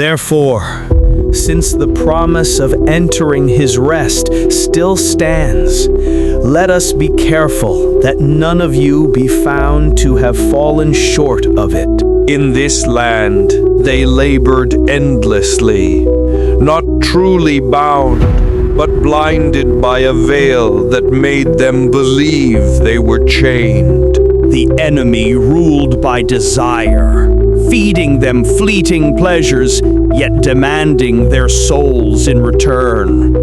Therefore, since the promise of entering his rest still stands, let us be careful that none of you be found to have fallen short of it. In this land they labored endlessly, not truly bound, but blinded by a veil that made them believe they were chained. The enemy ruled by desire, feeding them fleeting pleasures, yet demanding their souls in return.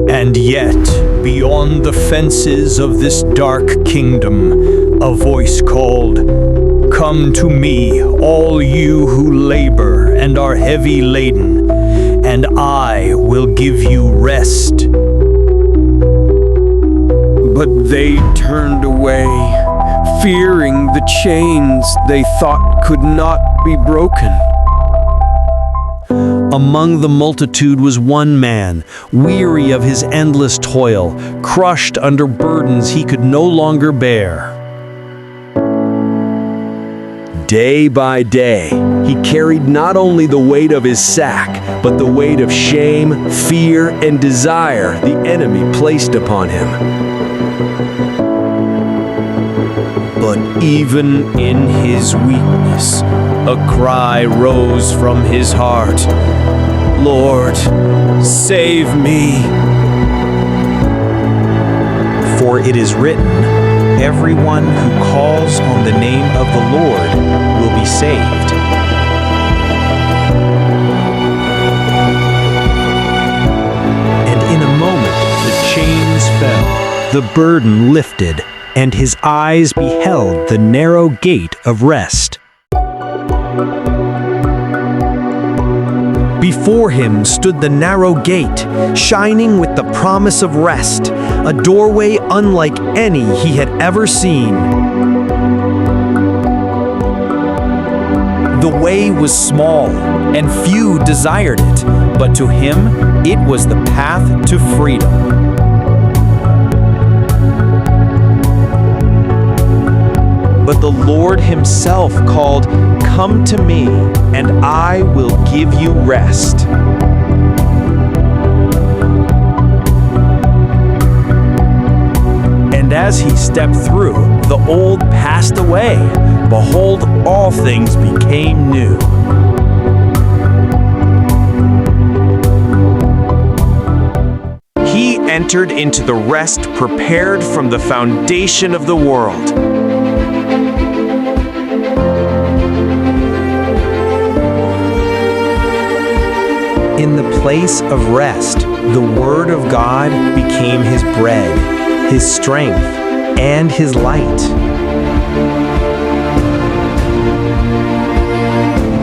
And yet, beyond the fences of this dark kingdom, a voice called, "Come to me, all you who labor and are heavy laden, and I will give you rest." But they turned away, fearing the chains they thought could not be broken. Among the multitude was one man, weary of his endless toil, crushed under burdens he could no longer bear. Day by day, he carried not only the weight of his sack, but the weight of shame, fear, and desire the enemy placed upon him. But even in his weakness, a cry rose from his heart, "Lord, save me." For it is written, "Everyone who calls on the name of the Lord will be saved." And in a moment the chains fell, the burden lifted, and his eyes beheld the narrow gate of rest. Before him stood the narrow gate, shining with the promise of rest, a doorway unlike any he had ever seen. The way was small, and few desired it, but to him it was the path to freedom. But the Lord himself called, "Come to me, and I will give you rest." And as he stepped through, the old passed away. Behold, all things became new. He entered into the rest prepared from the foundation of the world. In the place of rest, the Word of God became his bread, his strength, and his light.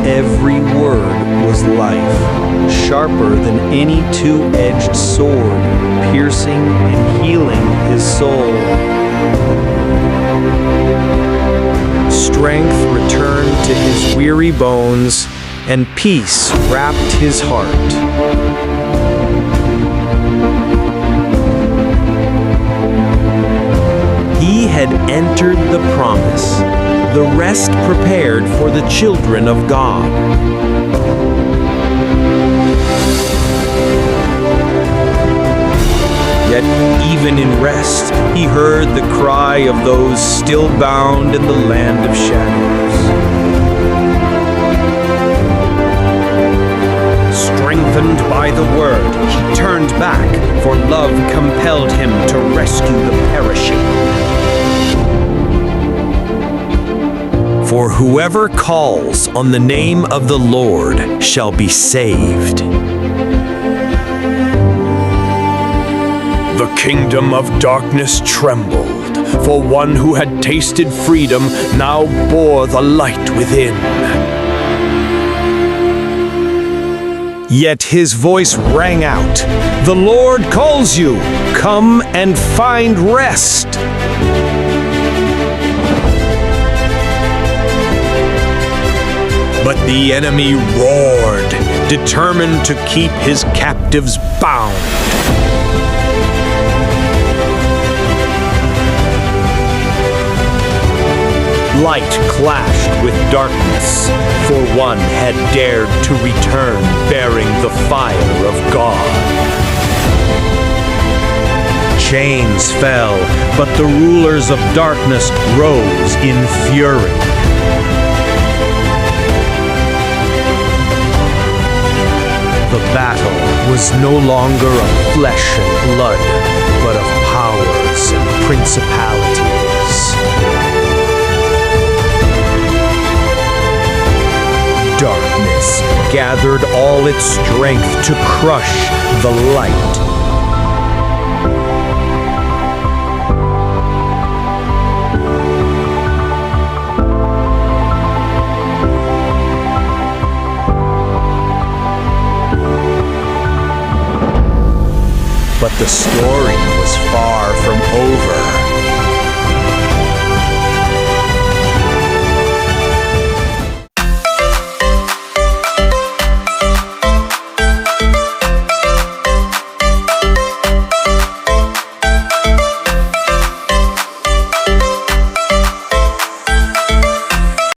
Every word was life, sharper than any two-edged sword, piercing and healing his soul. Strength returned to his weary bones, and peace wrapped his heart. He had entered the promise, the rest prepared for the children of God. Yet even in rest, he heard the cry of those still bound in the land of shadows. Strengthened by the word, he turned back, for love compelled him to rescue the perishing. For whoever calls on the name of the Lord shall be saved. The kingdom of darkness trembled, for one who had tasted freedom now bore the light within. Yet his voice rang out, "The Lord calls you, come and find rest." But the enemy roared, determined to keep his captives bound. Light clashed with darkness, for one had dared to return bearing the fire of God. Chains fell, but the rulers of darkness rose in fury. The battle was no longer of flesh and blood, but of powers and principalities. Darkness gathered all its strength to crush the light. But the story was far